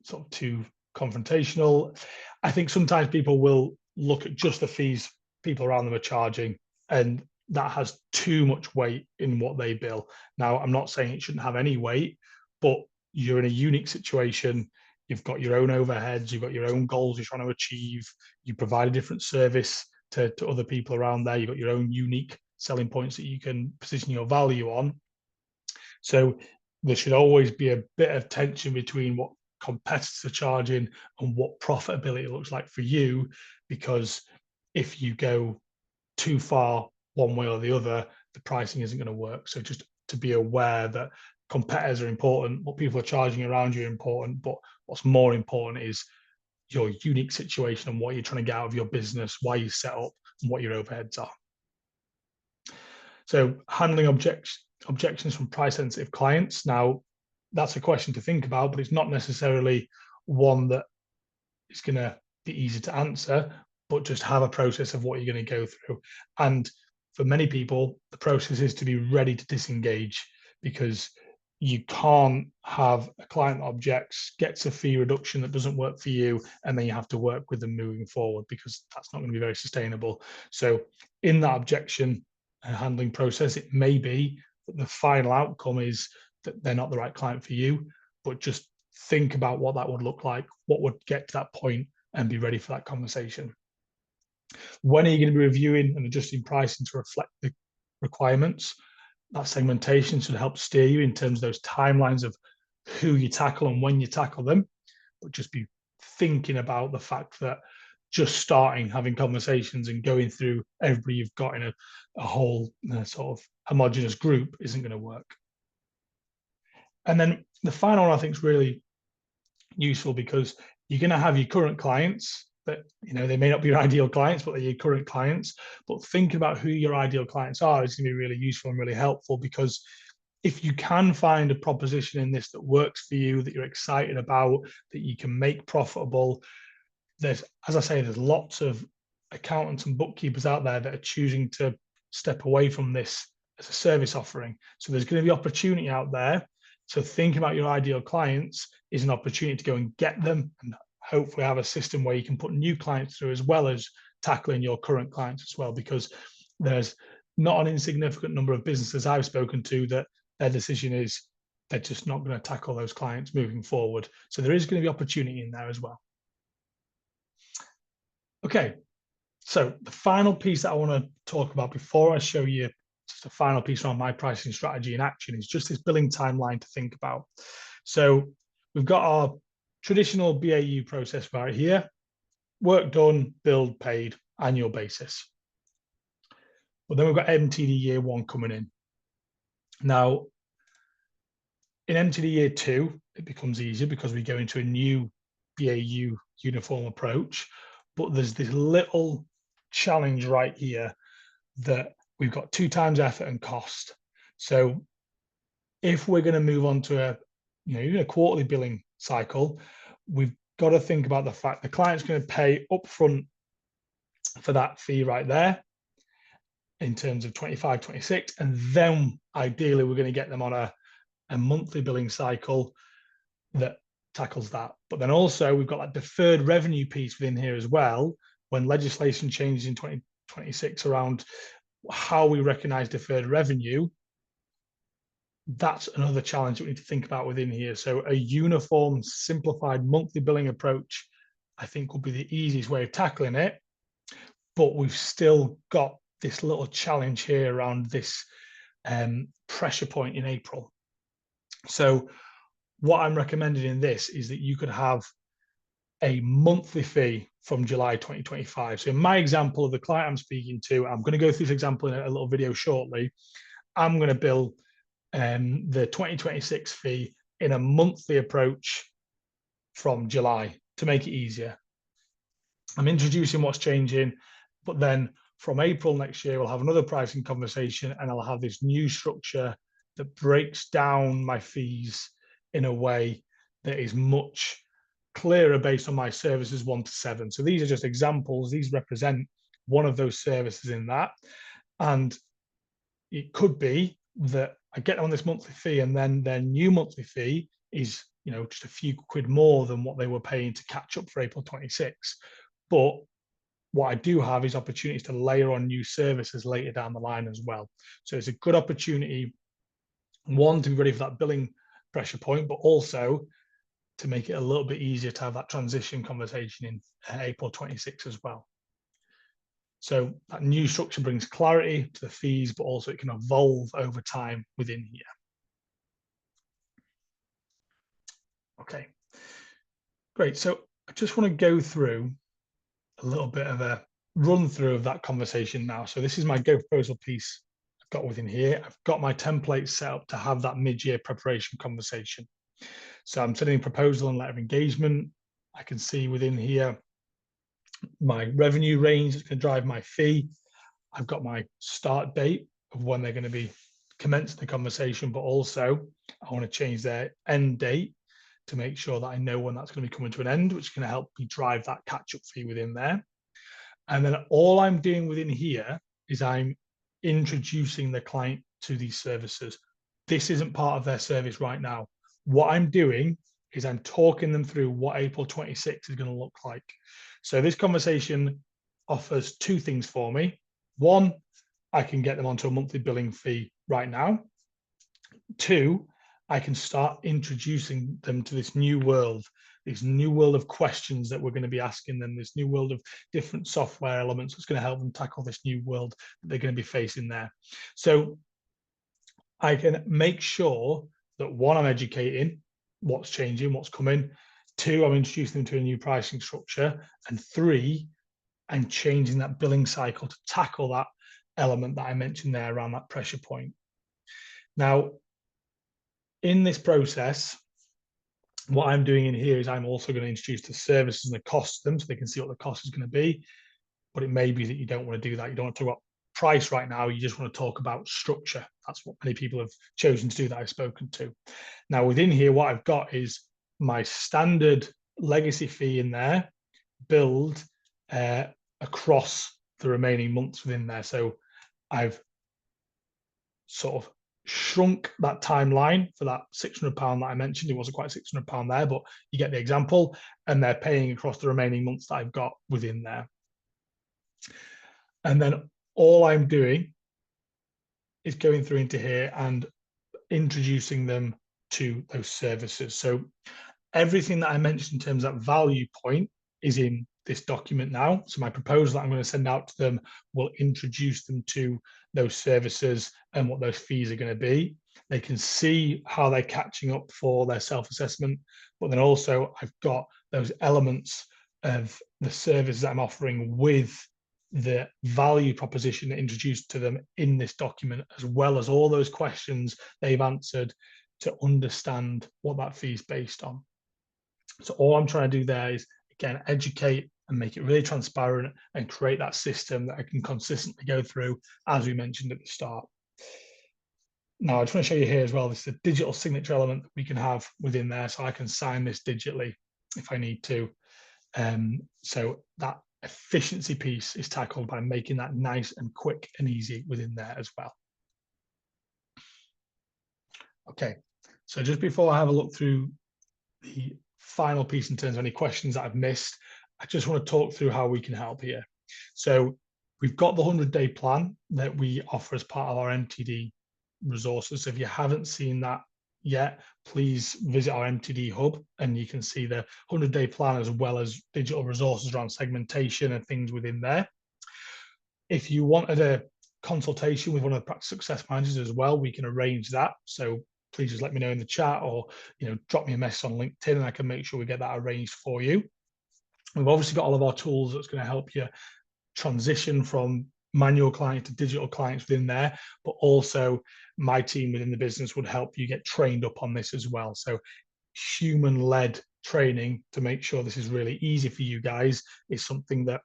sort of too confrontational, I think sometimes people will look at just the fees people around them are charging, and that has too much weight in what they bill. Now, I'm not saying it shouldn't have any weight, but you're in a unique situation. You've got your own overheads, you've got your own goals you're trying to achieve, you provide a different service to other people around there, you've got your own unique selling points that you can position your value on. So there should always be a bit of tension between what competitors are charging and what profitability looks like for you, because if you go too far one way or the other, the pricing isn't going to work. So just to be aware that competitors are important, what people are charging around you are important, but what's more important is your unique situation and what you're trying to get out of your business, why you set up, and what your overheads are. So handling objections from price sensitive clients. Now, that's a question to think about, but it's not necessarily one that is going to be easy to answer, but just have a process of what you're going to go through. And for many people, the process is to be ready to disengage, because you can't have a client that objects, gets a fee reduction that doesn't work for you, and then you have to work with them moving forward, because that's not going to be very sustainable. So in that objection handling process, it may be that the final outcome is that they're not the right client for you, but just think about what that would look like, what would get to that point, and be ready for that conversation. When are you going to be reviewing and adjusting pricing to reflect the requirements? That segmentation should help steer you in terms of those timelines of who you tackle and when you tackle them, but just be thinking about the fact that just starting having conversations and going through everybody you've got in a whole sort of homogenous group isn't going to work. And then the final one I think is really useful, because you're going to have your current clients that, they may not be your ideal clients, but they're your current clients. But think about who your ideal clients are is going to be really useful and really helpful, because if you can find a proposition in this that works for you, that you're excited about, that you can make profitable, there's, as I say, there's lots of accountants and bookkeepers out there that are choosing to step away from this as a service offering. So there's going to be opportunity out there. So thinking about your ideal clients is an opportunity to go and get them, and hopefully have a system where you can put new clients through as well as tackling your current clients as well, because there's not an insignificant number of businesses I've spoken to that their decision is they're just not going to tackle those clients moving forward. So there is going to be opportunity in there as well. Okay, so the final piece that I want to talk about before I show you just a final piece around my pricing strategy in action is just this billing timeline to think about. So we've got our traditional BAU process right here: work done, billed, paid, annual basis. But then we've got MTD year 1 coming in. Now, in MTD year 2, it becomes easier because we go into a new BAU uniform approach. But there's this little challenge right here that we've got 2 times effort and cost. So if we're going to move on to even a quarterly billing cycle, we've got to think about the fact the client's going to pay upfront for that fee right there in terms of 25, 26, and then ideally we're going to get them on a monthly billing cycle that tackles that. But then also we've got that deferred revenue piece within here as well. When legislation changes in 2026 around how we recognize deferred revenue, that's another challenge that we need to think about within here. So a uniform, simplified monthly billing approach, I think, will be the easiest way of tackling it. But we've still got this little challenge here around this pressure point in April. So what I'm recommending in this is that you could have a monthly fee from July 2025. So in my example of the client I'm speaking to, I'm going to go through this example in a little video shortly. I'm going to bill the 2026 fee in a monthly approach from July to make it easier. I'm introducing what's changing, but then from April next year, we'll have another pricing conversation, and I'll have this new structure that breaks down my fees in a way that is much clearer based on my services 1 to 7. So these are just examples. These represent one of those services in that. And it could be that I get on this monthly fee, and then their new monthly fee is, just a few quid more than what they were paying to catch up for April 26. But what I do have is opportunities to layer on new services later down the line as well. So it's a good opportunity, one, to be ready for that billing pressure point, but also to make it a little bit easier to have that transition conversation in April 26 as well. So that new structure brings clarity to the fees, but also it can evolve over time within here. Okay, great. So I just want to go through a little bit of a run through of that conversation now. So this is my GoProposal piece I've got within here. I've got my templates set up to have that mid-year preparation conversation. So I'm sending a proposal and letter of engagement. I can see within here my revenue range that's going to drive my fee. I've got my start date of when they're going to be commencing the conversation, but also I want to change their end date to make sure that I know when that's going to be coming to an end, which is going to help me drive that catch-up fee within there. And then all I'm doing within here is I'm introducing the client to these services. this isn't part of their service right now. What I'm doing is I'm talking them through what April 26 is going to look like. So this conversation offers two things for me. One, I can get them onto a monthly billing fee right now. Two, I can start introducing them to this new world of questions that we're going to be asking them, this new world of different software elements that's going to help them tackle this new world that they're going to be facing there. So I can make sure that one, I'm educating what's changing, what's coming. Two, I'm introducing them to a new pricing structure. And three, I'm changing that billing cycle to tackle that element that I mentioned there around that pressure point. Now, in this process, what I'm doing in here is I'm also going to introduce the services and the costs to them so they can see what the cost is going to be. But it may be that you don't want to do that. You don't want to talk about price right now. You just want to talk about structure. That's what many people have chosen to do that I've spoken to. Now, within here, what I've got is my standard legacy fee in there, billed across the remaining months within there. So I've sort of shrunk that timeline for that £600 that I mentioned. It wasn't quite £600 there, but you get the example. And they're paying across the remaining months that I've got within there. And then all I'm doing is going through into here and introducing them to those services. So everything that I mentioned in terms of that value point is in this document now. So my proposal that I'm going to send out to them will introduce them to those services and what those fees are going to be. They can see how they're catching up for their self-assessment, but then also I've got those elements of the services that I'm offering with the value proposition introduced to them in this document, as well as all those questions they've answered to understand what that fee is based on. So all I'm trying to do there is, again, educate and make it really transparent and create that system that I can consistently go through, as we mentioned at the start. Now, I just want to show you here as well, this is a digital signature element that we can have within there. So I can sign this digitally if I need to. So that efficiency piece is tackled by making that nice and quick and easy within there as well. Okay, so just before I have a look through the final piece in terms of any questions that I've missed, I just want to talk through how we can help here. So we've got the 100-day plan that we offer as part of our MTD resources. So if you haven't seen that yet, please visit our MTD hub and you can see the 100-day plan as well as digital resources around segmentation and things within there. If you wanted a consultation with one of the practice success managers as well, we can arrange that. So please just let me know in the chat, or drop me a message on LinkedIn and I can make sure we get that arranged for you. We've obviously got all of our tools that's going to help you transition from manual clients to digital clients within there, but also my team within the business would help you get trained up on this as well. So human-led training to make sure this is really easy for you guys is something that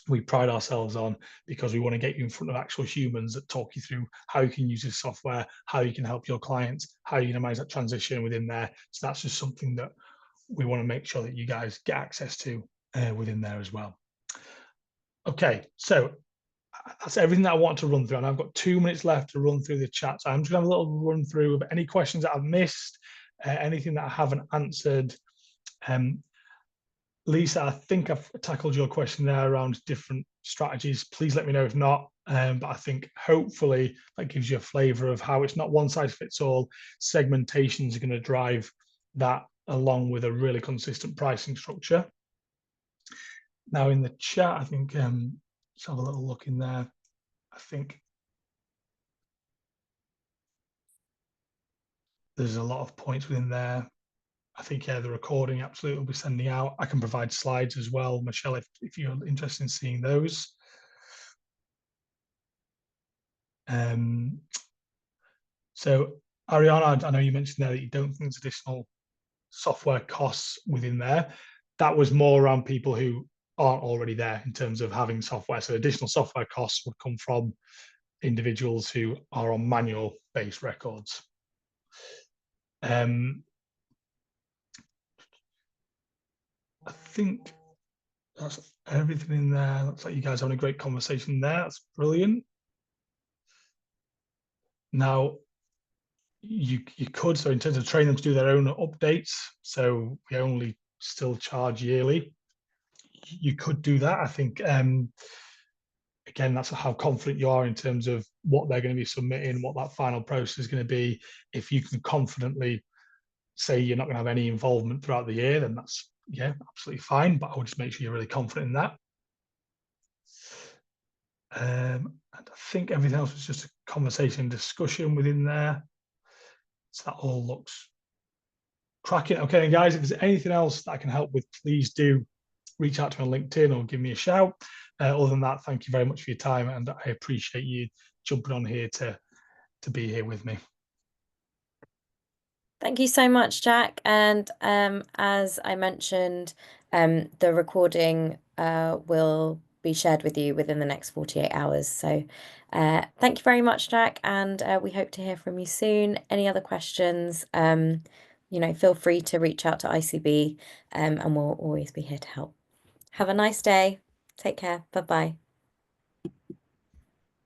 we pride ourselves on, because we want to get you in front of actual humans that talk you through how you can use this software, how you can help your clients, how you can manage that transition within there. So that's just something that we want to make sure that you guys get access to within there as well. Okay, so that's everything that I want to run through, and I've got 2 minutes left to run through the chat. So I'm just going to have a little run through of any questions that I've missed, anything that I haven't answered. Lisa, I think I've tackled your question there around different strategies. Please let me know if not. But I think hopefully that gives you a flavor of how it's not one size fits all. Segmentation is going to drive that, along with a really consistent pricing structure. Now in the chat, I think, let's have a little look in there. I think there's a lot of points within there. I think, yeah, the recording absolutely will be sending out. I can provide slides as well, Michelle, if you're interested in seeing those. So Ariana, I know you mentioned there that you don't think there's additional software costs within there. That was more around people who aren't already there in terms of having software. So additional software costs would come from individuals who are on manual based records. I think that's everything in there. Looks like you guys are having a great conversation there. That's brilliant. Now, you could, so in terms of training them to do their own updates, so we only still charge yearly. You could do that. I think again, that's how confident you are in terms of what they're going to be submitting, what that final process is going to be. If you can confidently say you're not going to have any involvement throughout the year, then that's, yeah, absolutely fine. But I would just make sure you're really confident in that. And I think everything else was just a conversation and discussion within there. So that all looks cracking. Okay, and guys, if there's anything else that I can help with, please do reach out to me on LinkedIn or give me a shout. Other than that, thank you very much for your time, and I appreciate you jumping on here to be here with me. Thank you so much, Jack. And as I mentioned, the recording will be shared with you within the next 48 hours. So thank you very much, Jack, and we hope to hear from you soon. Any other questions, feel free to reach out to ICB, and we'll always be here to help. Have a nice day. Take care. Bye-bye.